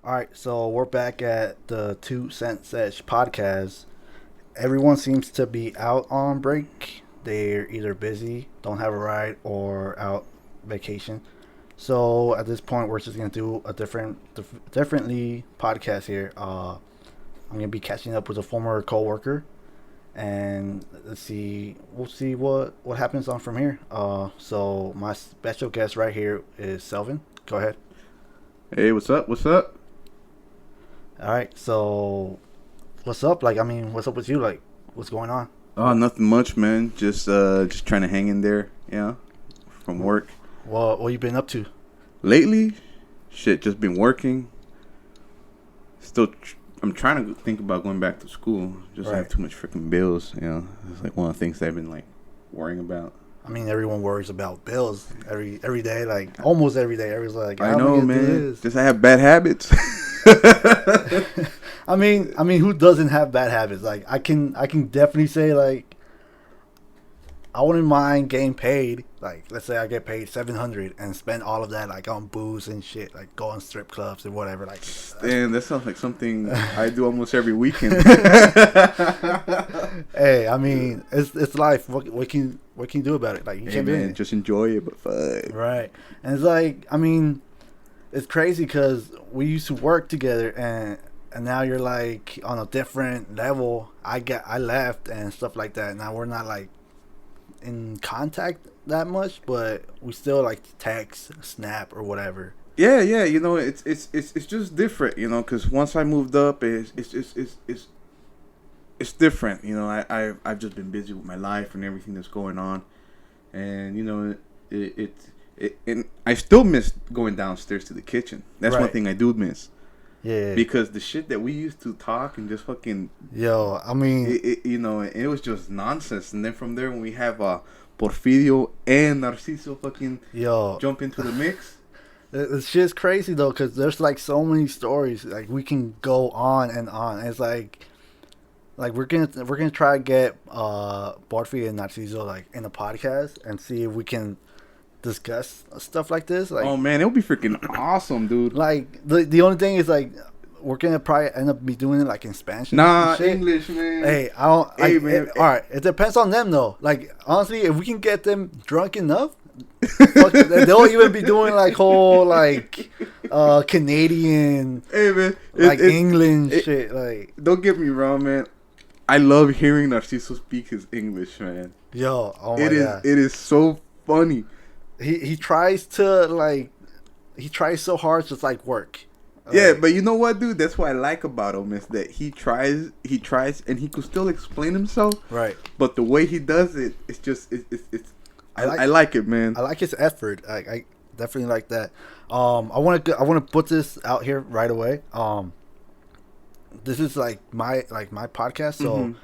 All right, so we're back at the Cent Sesh Podcast. Everyone seems to be out on break. They're either busy, don't have a ride, or out vacation. So at this point, we're just gonna do a differently podcast here. I'm gonna be catching up with a former coworker, and we'll see what happens on from here. So my special guest right here is Selvin. Go ahead. Hey, what's up? What's up? All right, so what's up? What's up with you? Like, what's going on? Oh, nothing much, man. Just trying to hang in there, from work. What you been up to? Lately, shit, just been working. I'm trying to think about going back to school. Just I have too much freaking bills, It's like one of the things that I've been like worrying about. I mean, everyone worries about bills every day, like almost every day. Everyone's like, I know, man. Just I have bad habits. I mean, who doesn't have bad habits? Like, I can definitely say, like, I wouldn't mind getting paid. Like, let's say I get paid $700 and spend all of that like on booze and shit, like go on strip clubs and whatever. Like, damn, that sounds like something I do almost every weekend. Hey, I mean, it's life. What can you do about it? Like, you can't man, just enjoy it, but fuck. Right, and it's like, I mean, it's crazy because we used to work together, and now you're like on a different level. I left and stuff like that. Now we're not like in contact that much, but we still like text, snap, or whatever. Yeah, it's just different, because once I moved up, it's different, I've just been busy with my life and everything that's going on, and and I still miss going downstairs to the kitchen. That's one thing I do miss. Yeah. Because the shit that we used to talk and just fucking... Yo, I mean... it was just nonsense. And then from there, when we have Porfirio and Narciso fucking jump into the mix... It's just crazy, though, because there's, like, so many stories. Like, we can go on and on. It's like we're gonna try to get Porfirio and Narciso, like, in a podcast and see if we can discuss stuff like this. Like, oh man, it would be freaking awesome, dude. Like, the only thing is, like, we're gonna probably end up be doing it like in Spanish. Nah, English, man. Hey, I don't. Hey, man. All right, it depends on them though. Like, honestly, if we can get them drunk enough, they'll even be doing like whole like Canadian, hey man, like England shit. Like, don't get me wrong, man. I love hearing Narciso speak his English, man. Yo, oh my God. It is so funny. He tries so hard to like work. Yeah, but you know what, dude? That's what I like about him is that he tries, and he could still explain himself. Right. But the way he does it, it's just I like it, man. I like his effort. I definitely like that. I want to put this out here right away. This is like my podcast, so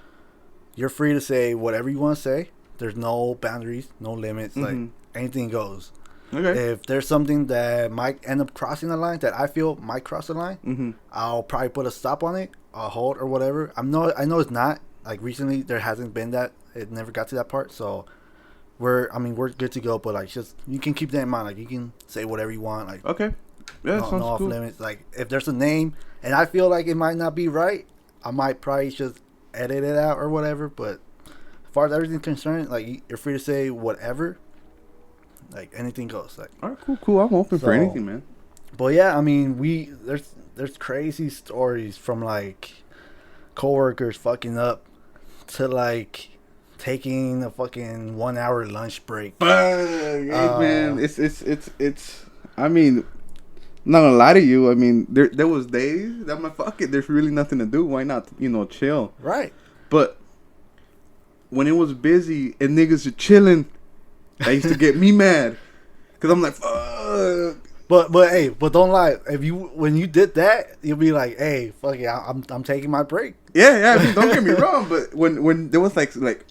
you're free to say whatever you want to say. There's no boundaries, no limits. Like, anything goes. Okay. If there's something that might end up crossing the line, that I feel might cross the line, I'll probably put a stop on it, a hold or whatever. I know it's not. Like, recently, there hasn't been that. It never got to that part. So we're good to go. But like, just, you can keep that in mind. Like, you can say whatever you want. Like, okay. Yeah, no sounds off cool. limits. Like, if there's a name and I feel like it might not be right, I might probably just edit it out or whatever. But as far as everything's concerned, like, you're free to say whatever. Like, anything goes. Like, all right, cool. I'm open for anything, man. But yeah, I mean, there's crazy stories from like coworkers fucking up to like taking a fucking 1 hour lunch break. Hey, man, it's. I mean, not gonna lie to you. I mean, there was days that fuck it. There's really nothing to do. Why not, chill? Right. But when it was busy and niggas are chilling, that used to get me mad, cause I'm like, fuck. But don't lie. When you did that, you'll be like, hey, fuck it, I'm taking my break. Yeah. I mean, don't get me wrong, but when there was like,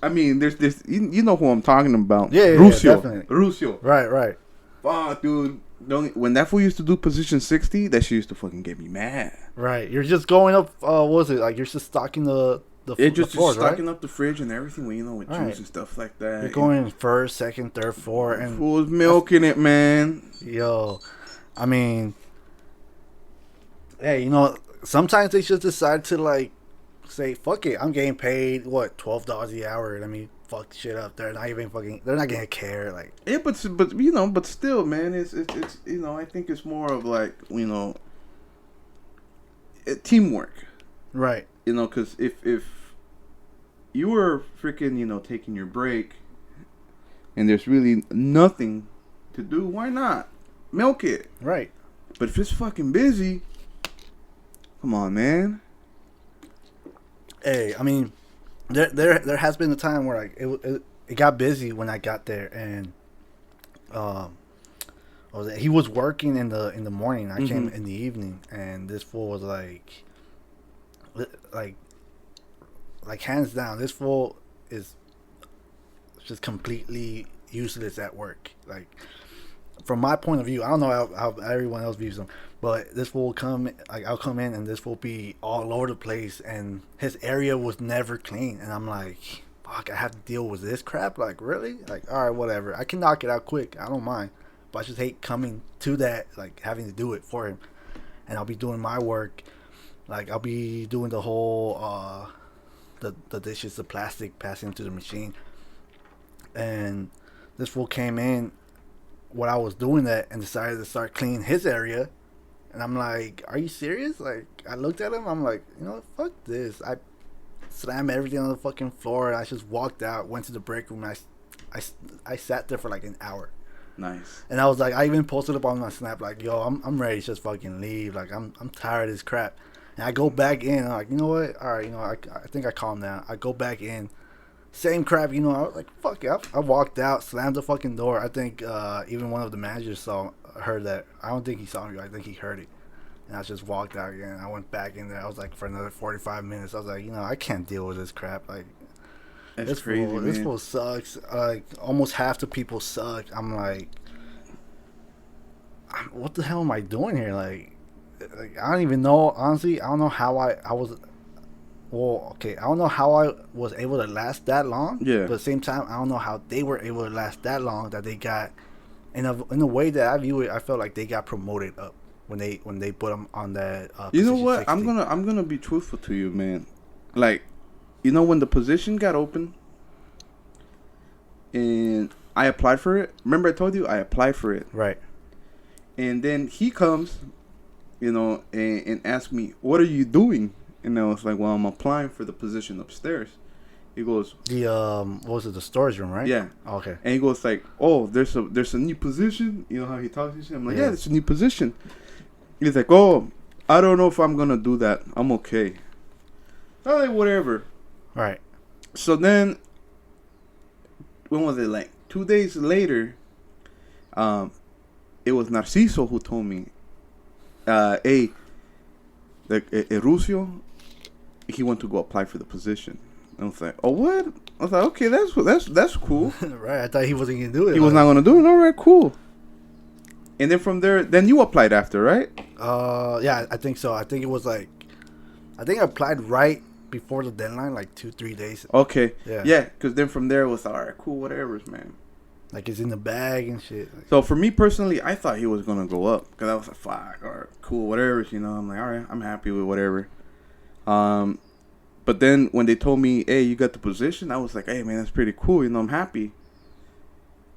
I mean, there's you know who I'm talking about. Yeah, Rusio. Rusio. Right. Fuck, dude. When that fool used to do position 60, that shit used to fucking get me mad. Right. You're just going up. What was it? Like, you're just stocking the floors, stocking right? up the fridge and everything, with juice and stuff like that. You're going first, second, third, fourth, and fool's milking it, man. Yo, I mean, Hey, sometimes they just decide to like say, "Fuck it, I'm getting paid what $12 the hour." Let me fuck shit up. They're not even fucking. They're not gonna care. Like, Yeah, but but still, man, it's I think it's more of like teamwork. right. Because if you were freaking taking your break, and there's really nothing to do, why not milk it? Right. But if it's fucking busy, come on, man. Hey, I mean, there has been a time where like it got busy when I got there, and he was working in the morning. I came in the evening, and this fool was like hands down, this fool is just completely useless at work. Like, from my point of view, I don't know how everyone else views him, but this will come, like, I'll come in and this will be all over the place, and his area was never clean, and I'm like, fuck, I have to deal with this crap? Like, really? Like, all right, whatever, I can knock it out quick, I don't mind, but I just hate coming to that, like, having to do it for him. And I'll be doing my work, like, I'll be doing the whole the dishes, the plastic, passing to the machine, and this fool came in when I was doing that and decided to start cleaning his area. And I'm like, are you serious? Like, I looked at him, I'm like, fuck this. I slammed everything on the fucking floor, and I just walked out, went to the break room, and I sat there for like an hour. Nice. And I was like, I even posted up on my Snap, like, yo, I'm ready to just fucking leave. Like, I'm tired of this crap. And I go back in, I'm like, you know what? All right, I think I calmed down. I go back in, same crap, I was like, fuck it. I walked out, slammed the fucking door. I think even one of the managers heard that. I don't think he saw me, I think he heard it. And I just walked out again. I went back in there. I was like, for another 45 minutes, I was like, I can't deal with this crap. Like, that's crazy, man. This fool sucks. Like, almost half the people suck. I'm like, what the hell am I doing here? Like I don't even know. Honestly, I don't know how I was. Well, okay, I don't know how I was able to last that long. Yeah. But at the same time, I don't know how they were able to last that long. That they got, in a way that I view it, I felt like they got promoted up when they put them on that. You know what? 60. I'm gonna be truthful to you, man. Like, when the position got open, and I applied for it. Remember, I told you I applied for it. Right. And then he comes, and asks me, "What are you doing?" And I was like, "Well, I'm applying for the position upstairs." He goes, "The what was it? The storage room, right?" Yeah. Oh, okay. And he goes like, "Oh, there's a new position." You know how he talks to you? I'm like, "Yeah, it's a new position." He's like, "Oh, I don't know if I'm gonna do that. I'm okay." I'm like, whatever. Right. So then, when was it? Like 2 days later, it was Narciso who told me, "Hey, Rusio, he went to go apply for the position." And I was like, "Oh, what?" I was like, "Okay, that's cool." Right. I thought he wasn't gonna do it. He was not gonna do it. All right, cool. And then from there, then you applied after, right? Yeah, I think so. I think it was like, I think I applied right before the deadline, like 2-3 days. Okay. Yeah. Yeah, because then from there it was all right, cool, whatever, man. Like, it's in the bag and shit. So for me personally, I thought he was gonna go up because I was like, fuck, all right, cool, whatever. I'm like, all right, I'm happy with whatever. But then when they told me, hey, you got the position, I was like, hey, man, that's pretty cool. I'm happy.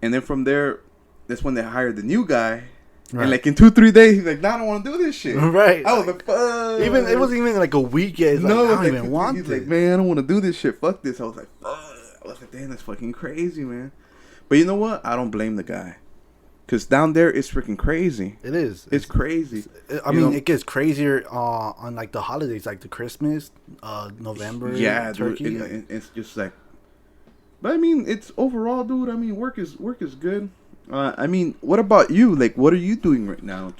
And then from there, that's when they hired the new guy. Right. And like in 2-3 days, he's like, nah, I don't want to do this shit. Right. I was like, fuck. It wasn't even like a week yet. No, I don't even want he's this. Like, man, I don't want to do this shit. Fuck this. I was like, fuck. I was like, damn, that's fucking crazy, man. But you know what? I don't blame the guy. Because down there, it's freaking crazy. It is. It's crazy. I mean, it gets crazier on like the holidays, like the Christmas, November. Yeah, Turkey. Dude, and it's just like, but I mean, it's overall, dude. I mean, work is good. I mean, what about you? Like, what are you doing right now?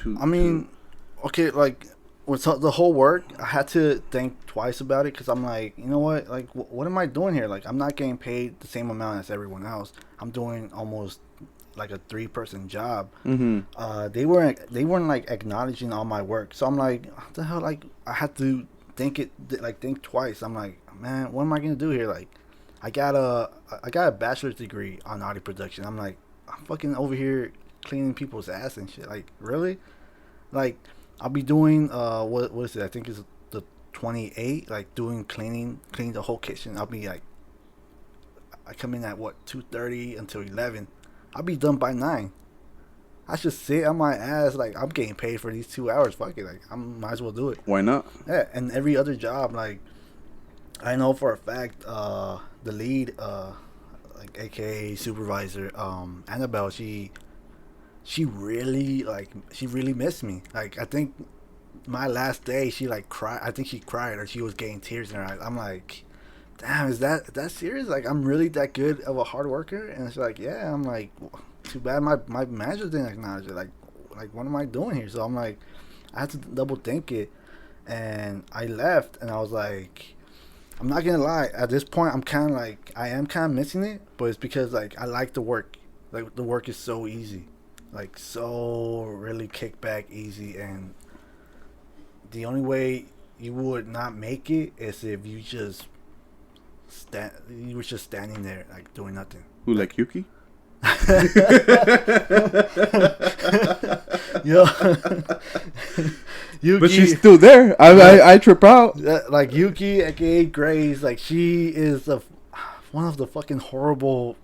Okay, like with the whole work, I had to think twice about it because I'm like, you know what? Like, what am I doing here? Like, I'm not getting paid the same amount as everyone else. I'm doing almost like a 3-person job. Mm-hmm. They weren't like acknowledging all my work. So I'm like, what the hell? Like, I had to think twice. I'm like, man, what am I gonna do here? Like, I got a bachelor's degree on audio production. I'm like, I'm fucking over here cleaning people's ass and shit. Like, really? Like, I'll be doing what is it? I think it's the 28, like doing cleaning the whole kitchen. I'll be like, I come in at what 2:30 until 11. I'll be done by 9. I should sit on my ass like I'm getting paid for these 2 hours. Fuck it, like I might as well do it. Why not? Yeah, and every other job, like I know for a fact, the lead, like AKA supervisor, Annabelle, she really missed me. Like I think my last day, she like cried. I think she cried or she was getting tears in her eyes. I'm like, damn, is that serious? Like I'm really that good of a hard worker? And she's like, yeah. I'm like, too bad my manager didn't acknowledge it. Like what am I doing here? So I'm like, I had to double think it, and I left, and I was like, I'm not gonna lie. At this point, I am kind of missing it, but it's because like I like the work. Like the work is so easy, like so really kick back easy, and the only way you would not make it is if you just you were just standing there like doing nothing. Who, like Yuki? Yo, Yuki, but she's still there. I trip out. Like Yuki, aka Grace, like she is one of the fucking horrible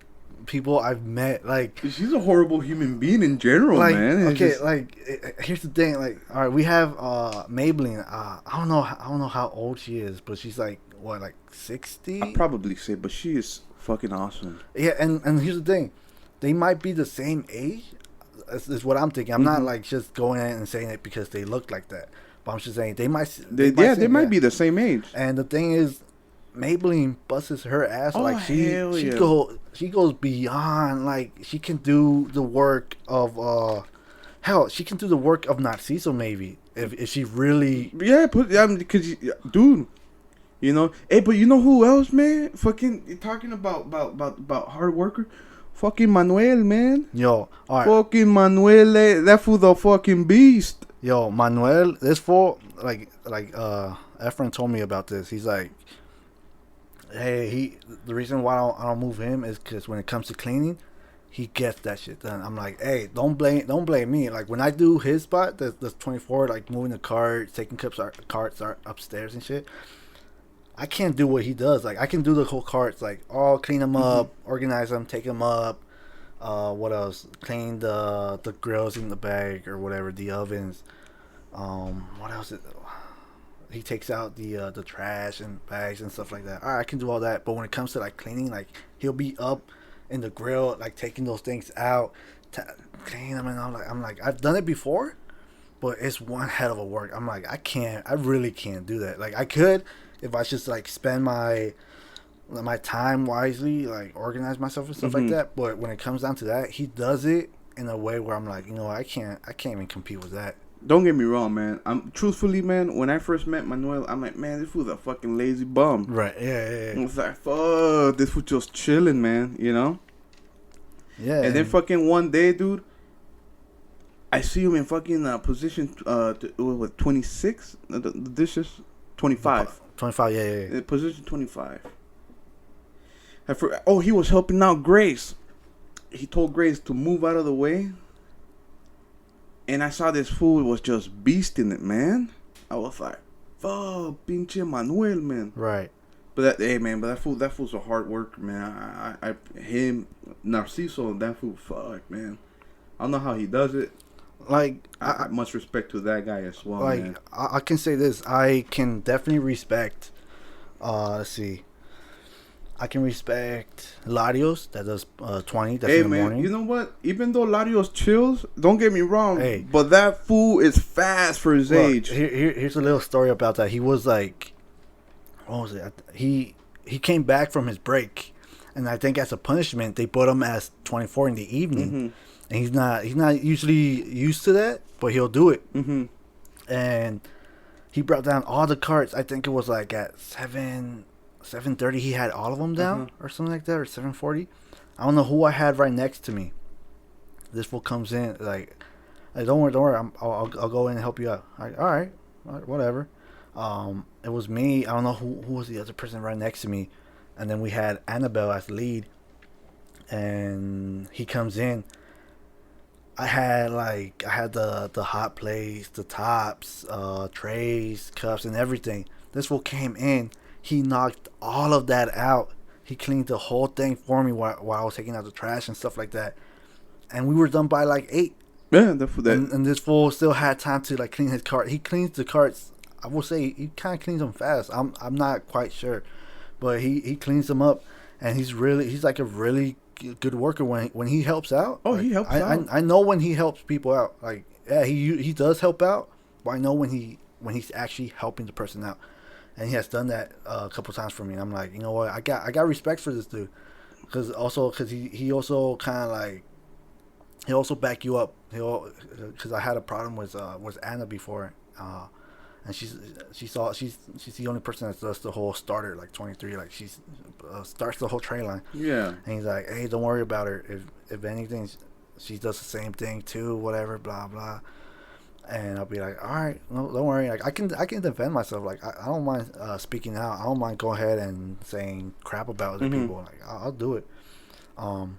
people I've met. Like she's a horrible human being in general, like, man. Okay, here's the thing. Like, all right, we have Maybelline. I don't know how old she is, but she's like what, like 60? I'd probably say, but she is fucking awesome. Yeah, and here's the thing. They might be the same age. Is what I'm thinking. I'm not like just going in and saying it because they look like that. But I'm just saying they might be the same age. And the thing is, Maybelline busts her ass. Oh, like she goes beyond. Like she can do the work of she can do the work of Narciso maybe if she really. Yeah, because dude, you know. Hey, but you know who else, man? Fucking talking about hard worker. Fucking Manuel, man. Yo, all right. Fucking Manuel, that fool's a fucking beast. Yo, Manuel, this fool, like Efren told me about this. He's like, hey, the reason why I don't move him is because when it comes to cleaning, he gets that shit done. I'm like, hey, don't blame me. Like when I do his spot, that's 24, like moving the carts, taking carts upstairs and shit. I can't do what he does. Like I can do the whole carts, like clean them up, organize them, take them up. What else? Clean the grills in the bag or whatever, the ovens. What else? He takes out the trash and bags and stuff like that. All right, I can do all that, but when it comes to like cleaning, like he'll be up in the grill, like taking those things out, cleaning them, and I'm like, I've done it before, but it's one hell of a work. I'm like, I really can't do that. Like I could. If I just like spend my time wisely, like organize myself and stuff like that, but when it comes down to that, he does it in a way where I'm like, you know, I can't even compete with that. Don't get me wrong, man. I'm truthfully, man. When I first met Manuel, I'm like, man, this fool's a fucking lazy bum. Right? Yeah. I was like, fuck, this fool just chilling, man. You know? Yeah. And then fucking one day, dude, I see him in fucking position 26. The dishes 25. 25, yeah. Position 25. He was helping out Grace. He told Grace to move out of the way. And I saw this fool was just beasting it, man. I was like, fuck, pinche Manuel, man. Right. But that fool's a hard worker, man. Him, Narciso, and that fool, fuck, man. I don't know how he does it. Like I much respect to that guy as well. Like man. I can say this, I can definitely respect. Let's see. I can respect Larios that does 20. That's in the morning. You know what? Even though Larios chills, don't get me wrong. Hey, but that fool is fast for his age. Here's a little story about that. He was like, what was it? He came back from his break, and I think as a punishment they put him as 24 in the evening. And he's not usually used to that, but he'll do it. And he brought down all the carts. I think it was like at 7:30. He had all of them down or something like that, or 7:40. I don't know who I had right next to me. This fool comes in like don't worry. I'll go in and help you out. All right, whatever. It was me. I don't know who was the other person right next to me, and then we had Annabelle as the lead, and he comes in. I had the hot plates, the tops, trays, cups, and everything. This fool came in. He knocked all of that out. He cleaned the whole thing for me while I was taking out the trash and stuff like that. And we were done by like 8. Yeah, and this fool still had time to like clean his cart. He cleans the carts. I will say he kind of cleans them fast. I'm not quite sure, but he cleans them up, and he's like a really good worker when he helps out. Oh, like, he helps out. I know when he helps people out. Like, yeah, he does help out, but I know when he's actually helping the person out, and he has done that a couple times for me. And I'm like, you know what, I got respect for this dude, because he also kind of like, he'll also back you up. Because I had a problem with Anna before, and she's the only person that does the whole starter, like 23, like she's starts the whole tray line. Yeah. And he's like, hey, don't worry about her. If anything, she does the same thing too, whatever, blah blah. And I'll be like, all right, no, don't worry. Like I can defend myself. Like I don't mind speaking out. I don't mind going ahead and saying crap about other people. Like I'll do it.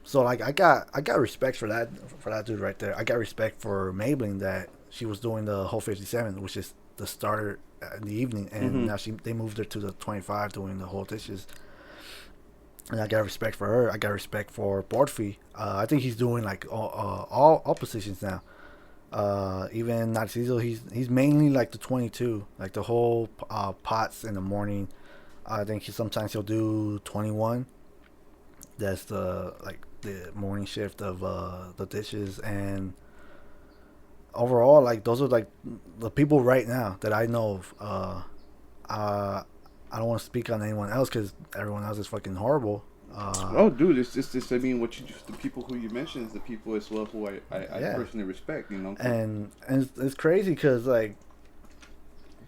So like I got respect for that dude right there. I got respect for Maybelline that she was doing the whole 57, which is the starter in the evening, and now they moved her to the 25 doing the whole dishes. And I got respect for her. I got respect for Bortfi. I think he's doing like all positions now. Even Narciso, he's mainly like the 22, like the whole pots in the morning. I think sometimes he'll do 21. That's the morning shift of the dishes. And overall, like those are like the people right now that I know of. I don't want to speak on anyone else because everyone else is fucking horrible. Oh, dude, it's just I mean, the people who you mentioned is the people as well who I personally respect, you know. And it's crazy because like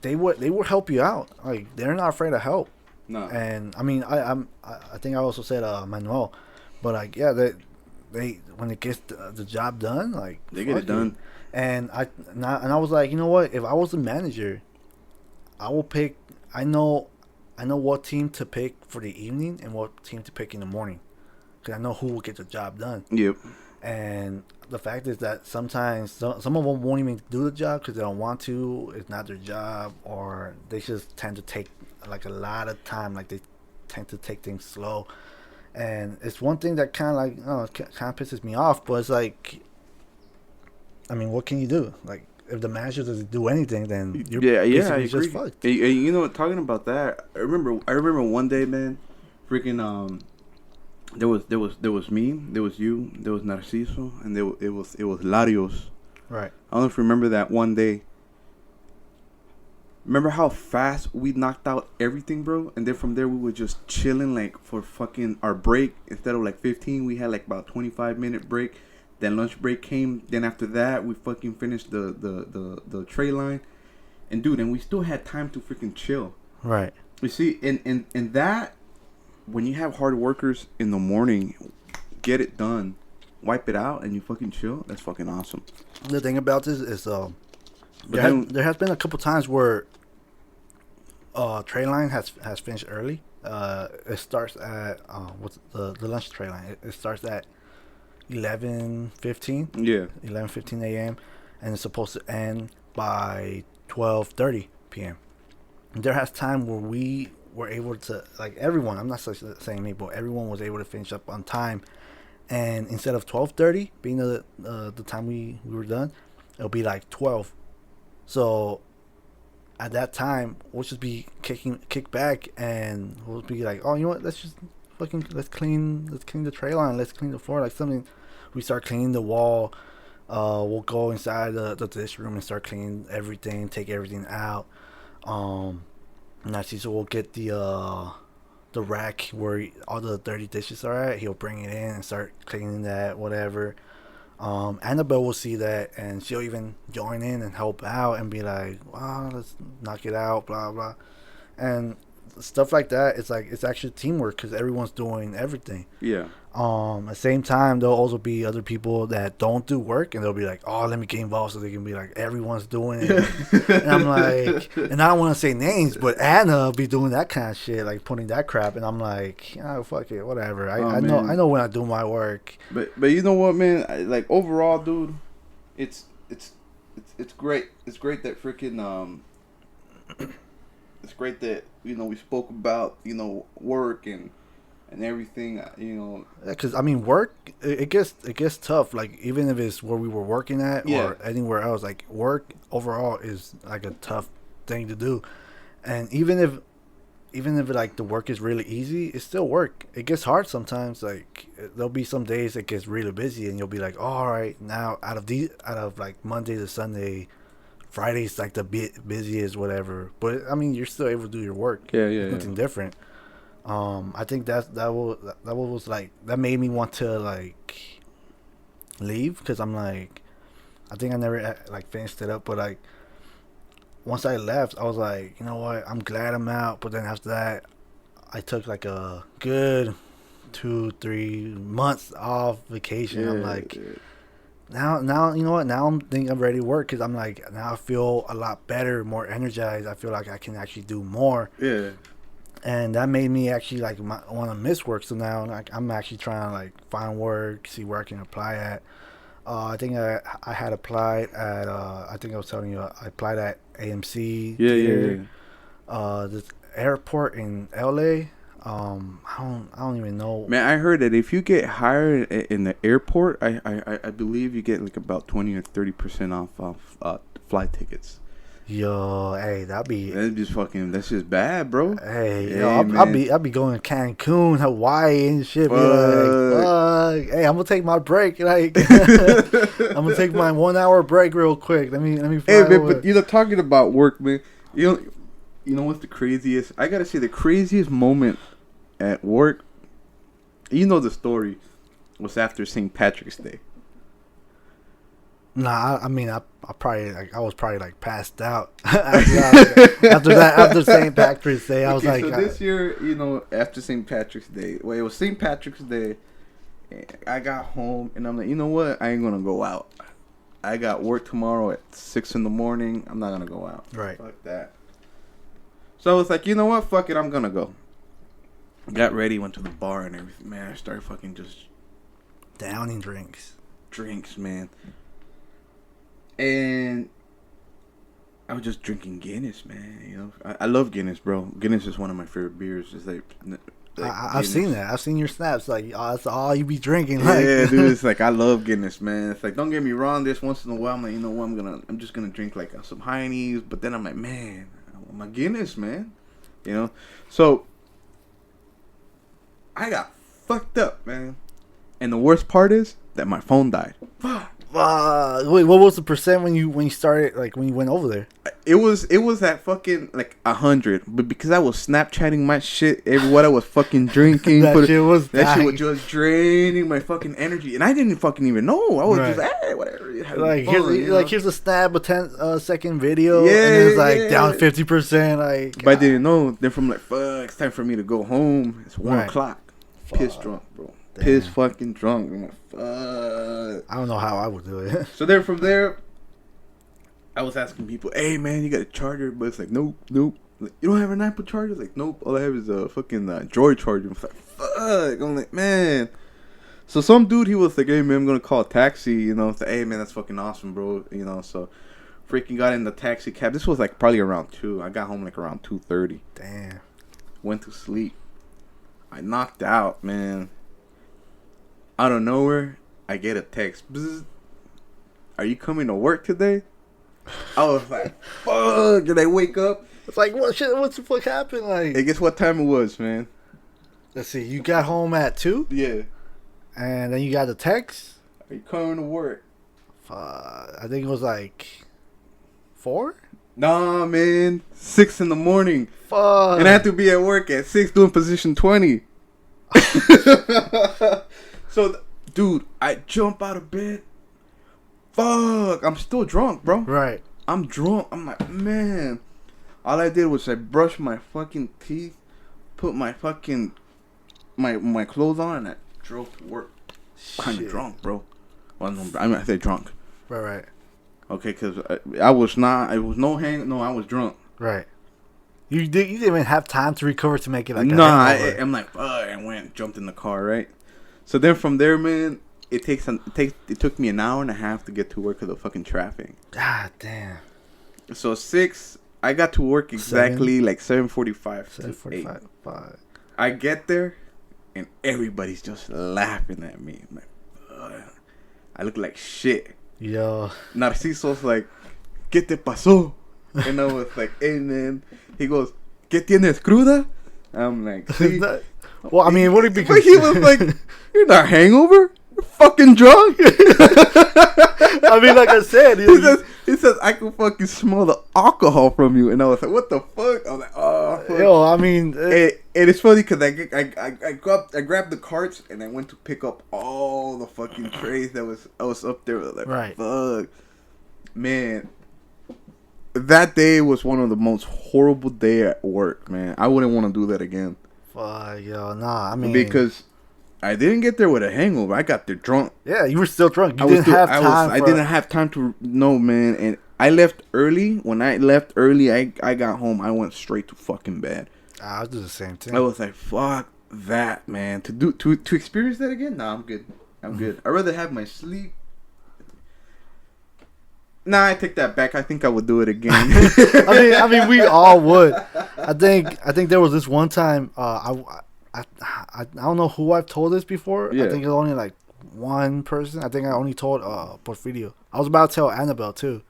they will help you out. Like they're not afraid of help. No. And I mean, I think I also said Manuel, but like yeah, they when it gets the job done, like they get it done. And I was like, you know what? If I was the manager, I will pick. I know what team to pick for the evening and what team to pick in the morning, because I know who will get the job done. Yep. And the fact is that sometimes some of them won't even do the job because they don't want to. It's not their job, or they just tend to take like a lot of time. Like they tend to take things slow, and it's one thing that kind of like kind of pisses me off. But it's like, I mean, what can you do? Like, if the manager doesn't do anything, then you're basically just fucked. Hey, you know what? Talking about that, I remember one day, man, freaking there was me, there was you, there was Narciso, and it was Larios. Right. I don't know if you remember that one day. Remember how fast we knocked out everything, bro? And then from there we were just chilling like for fucking our break. Instead of like 15, we had like about 25-minute break. Then lunch break came. Then after that, we fucking finished the tray line. And dude, and we still had time to freaking chill. Right. You see, in that, when you have hard workers in the morning, get it done, wipe it out, and you fucking chill. That's fucking awesome. The thing about this is, there has been a couple times where tray line has finished early. It starts at what's the lunch tray line? It starts at 11:15. Yeah. 11:15 a.m. and it's supposed to end by 12:30 p.m. There has time where we were able to, like everyone, I'm not saying me, but everyone was able to finish up on time. And instead of 12:30 being the time we were done, it'll be like 12. So at that time, we'll just be kick back, and we'll be like, oh, you know what? Let's clean the tray line. Let's clean the floor, like something. We start cleaning the wall. We'll go inside the dish room and start cleaning everything, take everything out. So we'll get the rack where all the dirty dishes are at. He'll bring it in and start cleaning that, whatever. Annabelle will see that, and she'll even join in and help out and be like, wow, let's knock it out, blah blah. And stuff like that, it's actually teamwork because everyone's doing everything. Yeah. At the same time, there'll also be other people that don't do work, and they'll be like, oh, let me get involved, so they can be like, everyone's doing it. And I'm like, and I don't want to say names, but Anna be doing that kind of shit, like putting that crap, and I'm like, oh, fuck it, whatever. I know when I do my work. But you know what, man? Like overall, dude, it's great. It's great that freaking it's great that we spoke about work and everything. Because I mean, work it gets tough. Like even if it's where we were working at or anywhere else, like work overall is like a tough thing to do. And even if like the work is really easy, it's still work. It gets hard sometimes. Like there'll be some days it gets really busy, and you'll be like, oh, all right, now out of like Monday to Sunday, Friday's like the busiest, whatever. But I mean, you're still able to do your work. Nothing different. I think that was like that made me want to like leave, because I'm like, I think I never like finished it up, but like once I left, I was like, you know what, I'm glad I'm out. But then after that, I took like a good 2-3 months off vacation. I'm like, now you know what, now I'm ready to work, because I'm like, now I feel a lot better, more energized. I feel like I can actually do more. And that made me actually like want to miss work. So now like I'm actually trying to like find work, see where I can apply at. I think I had applied at I think I was telling you I applied at AMC this airport in LA. I don't even know. Man, I heard that if you get hired in the airport, I believe you get like about 20 or 30% off flight tickets. Yo, hey, that's just bad, bro. Hey, yo, I'll be going to Cancun, Hawaii and shit. Be like, fuck. Hey, I'm gonna take my break. Like, I'm gonna take my 1 hour break real quick. Let me. Fly hey, man, over. but talking about work, man. You know what's the craziest? I gotta say the craziest moment at work. You know the story was after St. Patrick's Day. Nah, I mean, I probably like I was probably like passed out after St. Patrick's Day. I was like, so this year, after St. Patrick's Day, well, it was St. Patrick's Day. I got home and I'm like, you know what? I ain't gonna go out. I got work tomorrow at 6 a.m. I'm not gonna go out. Right. Fuck that. So I was like, you know what? Fuck it. I'm gonna go. Got ready, went to the bar and everything. Man, I started fucking just downing drinks, man. And I was just drinking Guinness, man. I love Guinness, bro. Guinness is one of my favorite beers. It's like I've seen that. I've seen your snaps. Like, that's all you be drinking. Like. Yeah, dude. It's like I love Guinness, man. It's like, don't get me wrong. This once in a while, I'm like, you know what? I'm just gonna drink like some Heinies. But then I'm like, man, I want my Guinness, man. So I got fucked up, man. And the worst part is that my phone died. Wait, what was the percent when you started, like when you went over there? It was at fucking like 100, but because I was Snapchatting my shit, what I was fucking drinking, that shit was just draining my fucking energy, and I didn't fucking even know. I was just whatever. Like here's a snap, a 10-second video, and it's like down 50%. Like, but I didn't know. Then from like fuck, it's time for me to go home. It's 1 o'clock. Piss drunk, bro. Damn. Piss fucking drunk. I'm like, fuck. I don't know how I would do it. So then from there, I was asking people, hey man, you got a charger? But it's like, nope. Like, you don't have an Apple charger? Like, nope. All I have is a fucking Droid charger. I'm like, fuck. I'm like, man. So some dude, he was like, hey man, I'm gonna call a taxi. It's like, hey man, that's fucking awesome, bro. So freaking got in the taxi cab. This was like probably around 2. I got home like around 2:30. Damn. Went to sleep. I knocked out, man. Out of nowhere, I get a text. Bzz, are you coming to work today? I was like, fuck. Did I wake up? It's like, what the fuck happened? Like, hey, guess what time it was, man? Let's see. You got home at 2? Yeah. And then you got the text? Are you coming to work? I think it was like 4? Nah, man. 6 in the morning. Fuck. And I had to be at work at 6 doing position 20. So, dude, I jump out of bed. Fuck. I'm still drunk, bro. Right. I'm drunk. I'm like, man. All I did was I brushed my fucking teeth, put my fucking, my clothes on, and I drove to work. Kind of drunk, bro. Well, I say drunk. Right. Okay, because I was not, it was no hang, no, I was drunk. Right. You didn't even have time to recover to make it like I'm like, fuck. I jumped in the car, right? So then from there, man, it took me an hour and a half to get to work because of fucking traffic. God damn. So 6, I got to work exactly like 7:45. 7:45. I get there, and everybody's just laughing at me. I'm like, ugh. I look like shit. Yo. Narciso's like, ¿Qué te pasó? And I was like, hey man. He goes, ¿Qué tienes cruda? I'm like, sí. Well, I mean, what did he But he was like, you're not hangover. You're fucking drunk. I mean, like I said, he says, I can fucking smell the alcohol from you. And I was like, what the fuck? I was like, oh, fuck. Yo, I mean, and it's funny because I grabbed the carts and I went to pick up all the fucking trays I was up there. Like, right. Fuck. Man, that day was one of the most horrible day at work, man. I wouldn't want to do that again. Fuck, yo, nah, I mean, because I didn't get there with a hangover. I got there drunk. Yeah, you were still drunk. I didn't have time to know, man. And I left early. When I left early, I got home. I went straight to fucking bed. I do the same thing. I was like, fuck that, man. To experience that again? Nah, I'm good. I'm good. I'd rather have my sleep. Nah, I take that back. I think I would do it again. I mean, we all would. I think there was this one time. I don't know who I've told this before. Yeah. I think it's only like one person. I think I only told Porfirio. I was about to tell Annabelle too.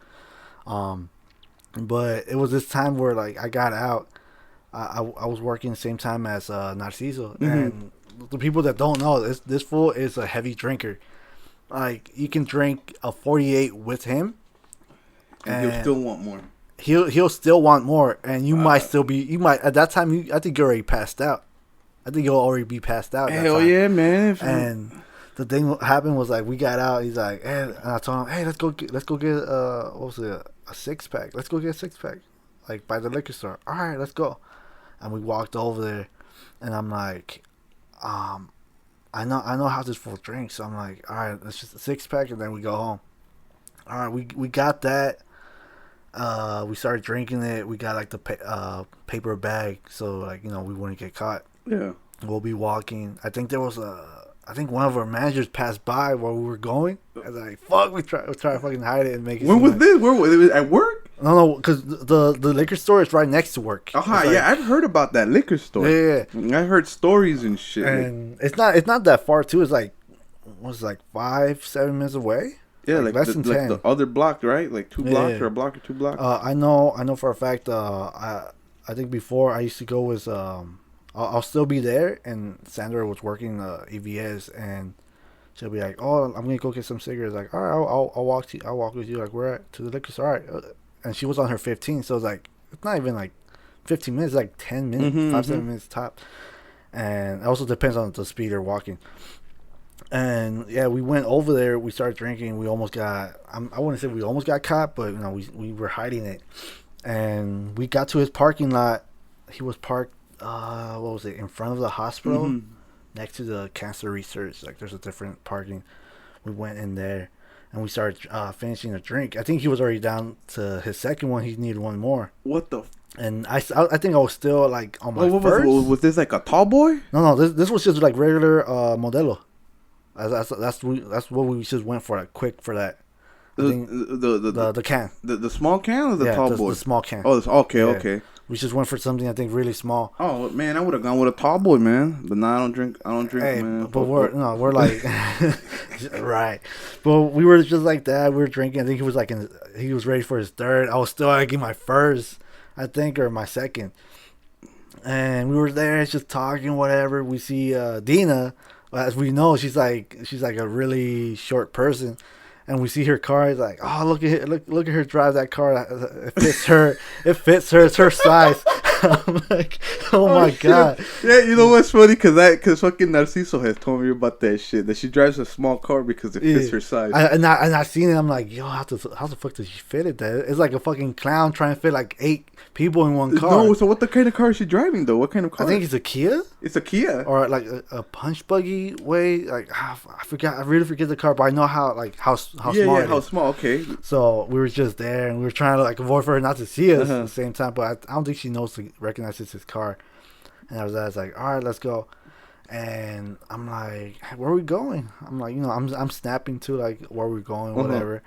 But it was this time where like I got out. I was working the same time as Narciso, and the people that don't know, this fool is a heavy drinker. Like you can drink a 48 with him. And he'll still want more. He'll still want more, and you might still be. You might at that time. I think you're already passed out. I think you'll already be passed out. Hell yeah, man! And the thing that happened was like we got out. He's like, hey, and I told him, hey, let's go get what was it? A 6-pack. Let's go get a 6-pack, like by the liquor store. All right, let's go. And we walked over there, and I'm like, I know how this fool drinks. So I'm like, all right, let's just a 6-pack, and then we go home. All right, we got that. We started drinking it. We got like the paper bag, so like we wouldn't get caught. Yeah. We'll be walking. I think one of our managers passed by while we were going. I was like, "Fuck!" We try to fucking hide it and make it. When was this? Where was it? At work? No, because the liquor store is right next to work. Yeah, I've heard about that liquor store. Yeah. I heard stories and shit. And it's not that far too. It's like 5-7 minutes away. Yeah, like less than 10. The other block, right? Like 2 blocks or a block or 2 blocks. I know for a fact. I think before I used to go with I'll still be there, and Sandra was working EVS, and she'll be like, "Oh, I'm gonna go get some cigarettes." Like, all right, I'll walk with you. Like, we're at to the liquor store. All right, and she was on her 15, so it's like it's not even like 15 minutes, like 10 minutes, 5-7 minutes top. And it also depends on the speed they're walking. And yeah, we went over there. We started drinking. We almost got. I wouldn't say we almost got caught, but we were hiding it. And we got to his parking lot. He was parked. What was it? In front of the hospital, next to the cancer research. Like there's a different parking. We went in there, and we started finishing a drink. I think he was already down to his second one. He needed one more. What the? And I think I was still like on my first. Was this like a tall boy? No. This was just like regular Modelo. That's what we just went for, like quick for that. The can. The small can or the tall boy? The small can. Oh, okay. We just went for something I think really small. Oh man, I would have gone with a tall boy, man. But now I don't drink, hey, man. But we're like right. But we were just like that. We were drinking. I think he was like he was ready for his third. I was still like in my first, I think, or my second. And we were there just talking, whatever. We see Dina. As we know, she's like a really short person, and we see her car. It's like, oh, look at her drive that car. It fits her. It's her size. I'm like, oh my god. Yeah, you know what's funny? Cause fucking Narciso has told me about that shit. That she drives a small car because it fits her size. I seen it. I'm like, yo, how the fuck does she fit it? That it's like a fucking clown trying to fit like 8 people in one car. No, so what the kind of car is she driving though? What kind of car? I think it's a Kia. It's a Kia, or like a punch buggy way. Like I forgot. I really forget the car, but I know how small. Yeah, how small. Okay. So we were just there, and we were trying to like avoid for her not to see us at the same time. But I don't think she knows to recognize it's his car. And I was like, all right, let's go. And I'm like, hey, where are we going? I'm like, I'm snapping to like where we're going, whatever.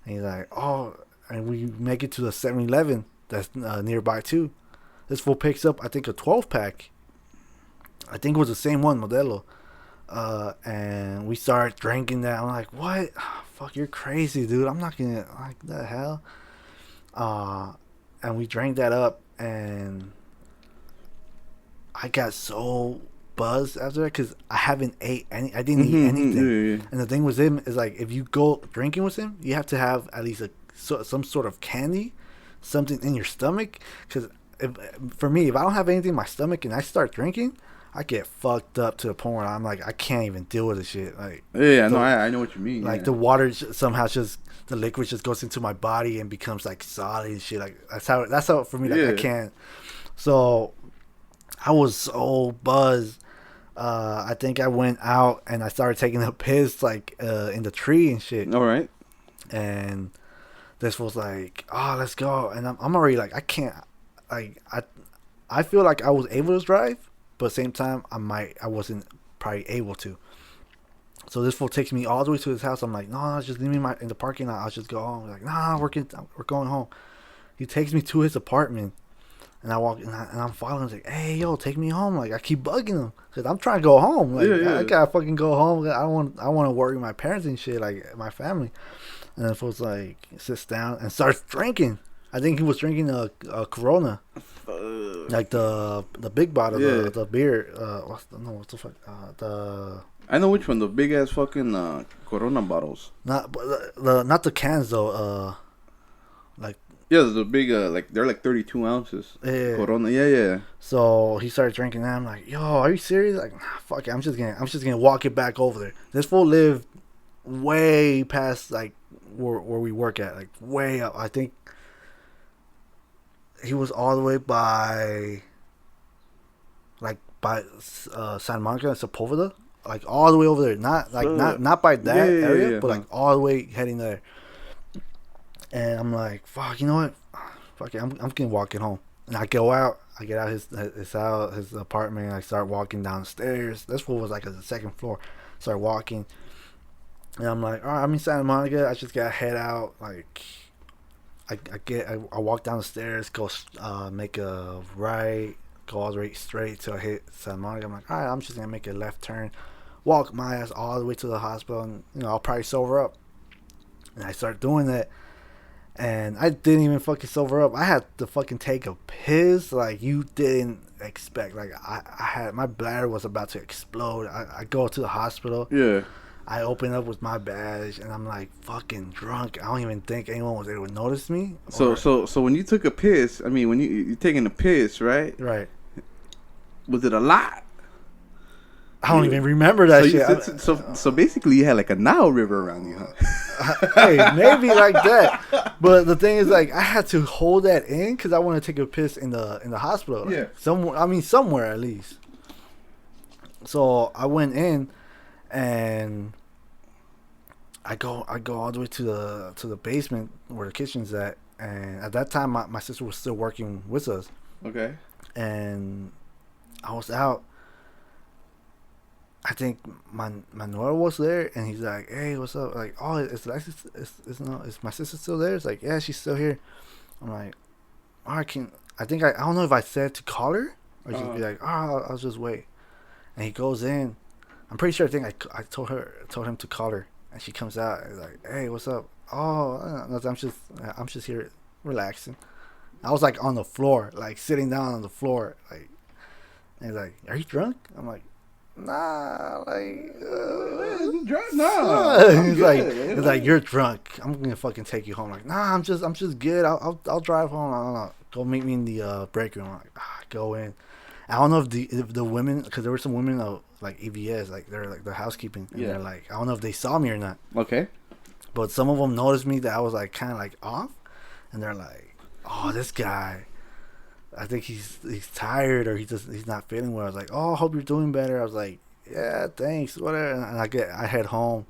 And he's like, oh, and we make it to the 7-Eleven that's nearby too. This fool picks up, I think, a 12-pack. I think it was the same one, Modelo. And we start drinking that. I'm like, what? Oh, fuck, you're crazy, dude. I'm not gonna, like, the hell. And we drank that up, and I got so buzzed after that because I haven't ate any. I didn't eat anything. Yeah. And the thing with him is, like, if you go drinking with him, you have to have at least some sort of candy, something in your stomach. Because for me, if I don't have anything in my stomach and I start drinking, I get fucked up to the point where I'm like, I can't even deal with this shit. Like, yeah, no, I know what you mean. Like, the water somehow the liquid just goes into my body and becomes like solid and shit. Like, that's how for me. Like, I can't. So I was so buzzed. I think I went out and I started taking a piss like in the tree and shit. All right. And this was like, oh, let's go. And I'm already like, I can't. Like, I feel like I was able to drive. But at the same time, I wasn't probably able to. So this fool takes me all the way to his house. I'm like, no, just leave me in the parking lot. I'll just go home. Like, nah, we're going home. He takes me to his apartment, and I walk and I'm following. He's like, hey, yo, take me home. Like, I keep bugging him because I'm trying to go home. Like, I gotta fucking go home. I want to worry my parents and shit, like my family. And then fool's like sits down and starts drinking. I think he was drinking a Corona. Like the big bottle, the beer. What's the fuck? I know which one. The big ass fucking Corona bottles. Not the cans though. Like, yeah, the big like they're like 32 ounces. Yeah. Corona. Yeah. So he started drinking that. I'm like, yo, are you serious? Like, nah, fuck it. I'm just gonna walk it back over there. This fool lived way past like where we work at, like way up. I think he was all the way by Santa Monica and Sepulveda, like all the way over there. Not like not by that area, but like all the way heading there. And I'm like, fuck, you know what? Fuck it, I'm gonna walk it home. And I go out. I get out his apartment. And I start walking down the stairs. This fool was like at the second floor. Start walking, and I'm like, all right, I'm in Santa Monica. I just gotta head out. Like, I walk down the stairs, go make a right, go all the way straight till I hit Santa Monica. I'm like, all right, I'm just gonna make a left turn, walk my ass all the way to the hospital, and I'll probably sober up. And I start doing that, and I didn't even fucking sober up. I had to fucking take a piss like you didn't expect. Like, I had, my bladder was about to explode. I go to the hospital. Yeah. I open up with my badge, and I'm like fucking drunk. I don't even think anyone was able to notice me. So when you took a piss, I mean, when you're taking a piss, right? Right. Was it a lot? I don't even remember that shit. So basically, you had like a Nile River around you, huh? Hey, maybe like that. But the thing is, like, I had to hold that in because I want to take a piss in the hospital. Like, yeah. Somewhere at least. So I went in. And I go all the way to the basement where the kitchen's at, and at that time my sister was still working with us. Okay. And I was out. I think Manuel was there, and he's like, "Hey, what's up?" Like, "Oh, is my sister still there?" It's like, "Yeah, she's still here." I'm like, "All right, I don't know if I said to call her or just be like, oh, I'll just wait." And he goes in. I'm pretty sure. I think I told him to call her, and she comes out and like, "Hey, what's up?" "Oh, I'm just here relaxing." I was like on the floor, like sitting down on the floor, like, and he's like, "Are you drunk?" I'm like, "Nah, like, drunk? No." He's like, "You're drunk. I'm gonna fucking take you home." Like, "Nah, I'm just good. I'll drive home. I don't know. Go meet me in the break room." I'm like, go in. I don't know if the women, because there were some women like EVS, like they're like the housekeeping, and they're like, I don't know if they saw me or not. Okay. But some of them noticed me that I was like kind of like off, and they're like, "Oh, this guy, I think he's tired or he's not feeling well." I was like, "Oh, I hope you're doing better." I was like, "Yeah, thanks, whatever." And I head home,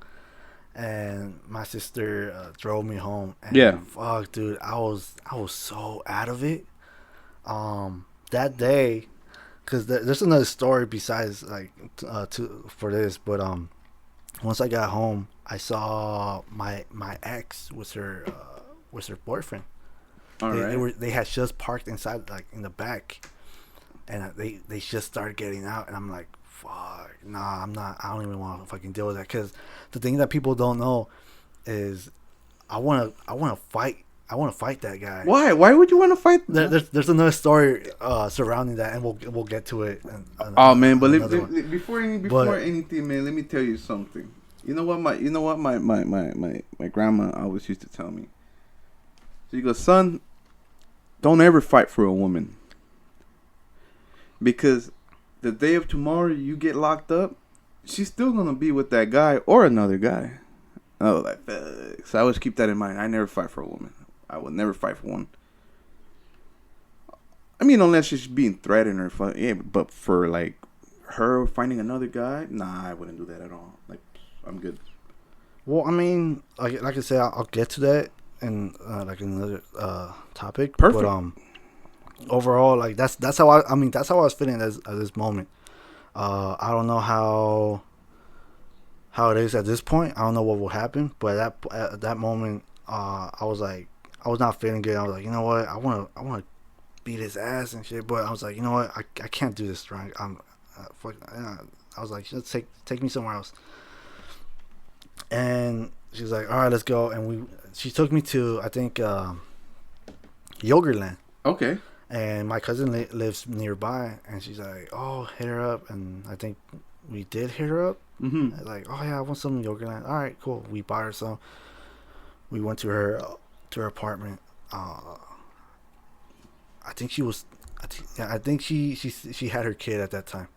and my sister drove me home. And fuck, dude, I was so out of it. That day. because there's another story besides like for this, but once I got home, I saw my ex with her boyfriend. They had just parked inside, like in the back, and they just started getting out, and I'm like, fuck, nah, I don't even want to fucking deal with that, because the thing that people don't know is I want to fight that guy. Why would you want to fight? There's another story surrounding that, and we'll get to it. Man, but before anything, man, let me tell you something. You know what my grandma always used to tell me. She goes, son, don't ever fight for a woman, because the day of tomorrow you get locked up, she's still gonna be with that guy or another guy. I was like, fuck. So I always keep that in mind. I never fight for a woman. I will never fight for one. I mean, unless she's being threatened or yeah, but for like her finding another guy, nah, I wouldn't do that at all. Like, I'm good. Well, I mean, like I said, I'll get to that in like another topic. Perfect. But overall, like that's how I was feeling at this moment. I don't know how it is at this point. I don't know what will happen, but at that moment, I was like, I was not feeling good. I was like, you know what, I want to beat his ass and shit. But I was like, you know what, I can't do this drunk. I was like, just take me somewhere else. And she was like, all right, let's go. And she took me to, I think, Yogurtland. Okay. And my cousin lives nearby, and she's like, oh, hit her up. And I think we did hit her up. Mm-hmm. Like, oh yeah, I want some Yogurtland. All right, cool. We bought her some. We went to her apartment. I think she had her kid at that time.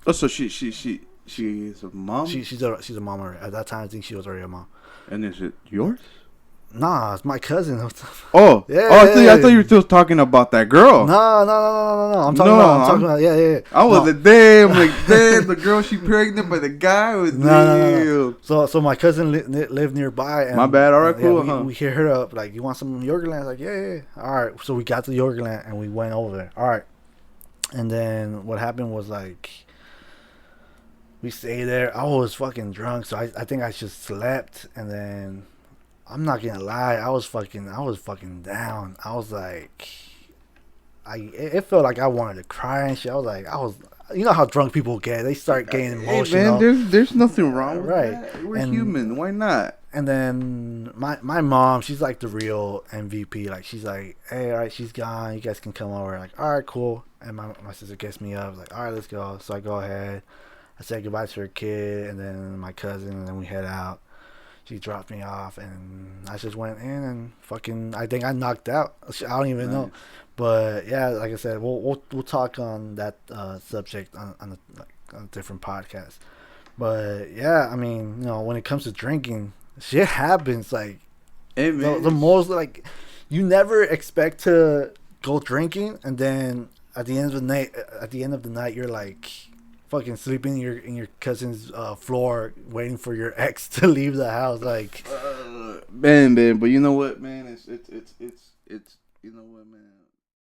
Oh, so she is a mom? She's a mom already. At that time, I think she was already a mom. And is it yours? Nah, it's my cousin. Oh, yeah. I thought you were still talking about that girl. No. I'm talking about. Yeah. I was like, damn, the girl she pregnant, but the guy was no. So my cousin lived nearby. And, my bad. All right, cool. We hit her up like, you want some Yogurtland? Like, yeah. All right. So we got to Yogurtland and we went over there. All right. And then what happened was like, we stayed there. I was fucking drunk, so I think I just slept, and then. I'm not gonna lie, I was fucking down. I was like, it felt like I wanted to cry and shit. I was, you know how drunk people get? They start getting emotional. Hey man, there's nothing wrong with right. that. We're human. Why not? And then my mom, she's like the real MVP. Like, she's like, hey, all right, she's gone. You guys can come over. Like, all right, cool. And my sister gets me up. Like, all right, let's go. So I go ahead. I say goodbye to her kid, and then my cousin, and then we head out. She dropped me off, and I just went in and fucking. I think I knocked out. I don't even know, but yeah, like I said, we'll talk on that subject on a different podcast. But yeah, I mean, you know, when it comes to drinking, shit happens. Like, the most, like, you never expect to go drinking, and then at the end of the night, you're like. Fucking sleeping in your cousin's floor, waiting for your ex to leave the house. Like, man, but you know what, man? It's you know what, man?